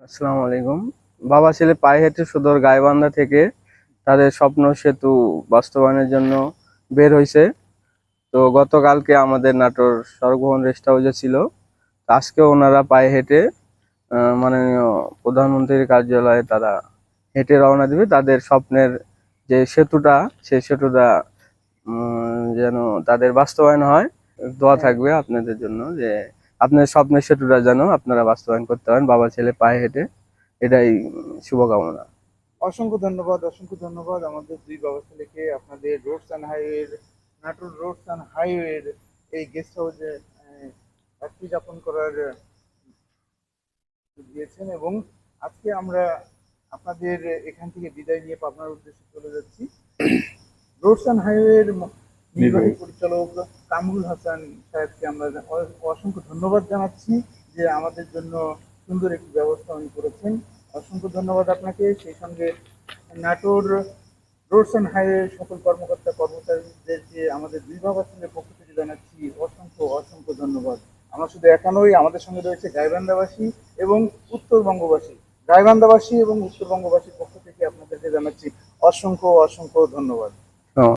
আসসালামু আলাইকুম। বাবা ছেলে পায়ে হেঁটে সদর গাইবান্ধা থেকে তাদের স্বপ্ন সেতু বাস্তবায়নের জন্য বের হয়েছে। তো গতকালকে আমাদের নাটোর সড়ক রেস্ট হাউসে ছিল। আজকে ওনারা পায়ে হেঁটে মাননীয় প্রধানমন্ত্রীর কার্যালয়ে তারা হেঁটে রওনা দিবে। তাদের স্বপ্নের যে সেতুটা, সেই সেতুটা যেন তাদের বাস্তবায়ন হয়। দোয়া থাকবে আপনাদের জন্য যে আপনার স্বপ্নের সেতুটা যেন আপনারা বাস্তবায়ন করতে পারেন বাবা ছেলে পায়ে হেঁটে। এটাই শুভকামনা। অসংখ্য ধন্যবাদ, অসংখ্য ধন্যবাদ আমাদের দুই বাবা ছেলেকে আপনাদের রোডস অ্যান্ড হাইওয়ের, নাটোর রোডস অ্যান্ড হাইওয়ের এই গেস্ট হাউসে রাত্রি যাপন করার দিয়েছেন। এবং আজকে আমরা আপনাদের এখান থেকে বিদায় নিয়ে পাবনার উদ্দেশ্যে চলে যাচ্ছি। রোডস অ্যান্ড হাইওয়ের নির্বাহী পরিচালক কামরুল হাসান সাহেবকে আমরা অসংখ্য ধন্যবাদ জানাচ্ছি যে আমাদের জন্য সুন্দর একটি ব্যবস্থা উনি করেছেন। অসংখ্য ধন্যবাদ আপনাকে। সেই সঙ্গে নাটোর রোডস অ্যান্ড হাইওয়ে সকল কর্মকর্তা কর্মচারীদেরকে আমাদের দুই বাবা ছেলের পক্ষ থেকে জানাচ্ছি অসংখ্য অসংখ্য ধন্যবাদ। আমরা শুধু একা নই, আমাদের সঙ্গে রয়েছে গাইবান্ধাবাসী এবং উত্তরবঙ্গবাসী। গাইবান্ধাবাসী এবং উত্তরবঙ্গবাসীর পক্ষ থেকে আপনাদেরকে জানাচ্ছি অসংখ্য অসংখ্য ধন্যবাদ।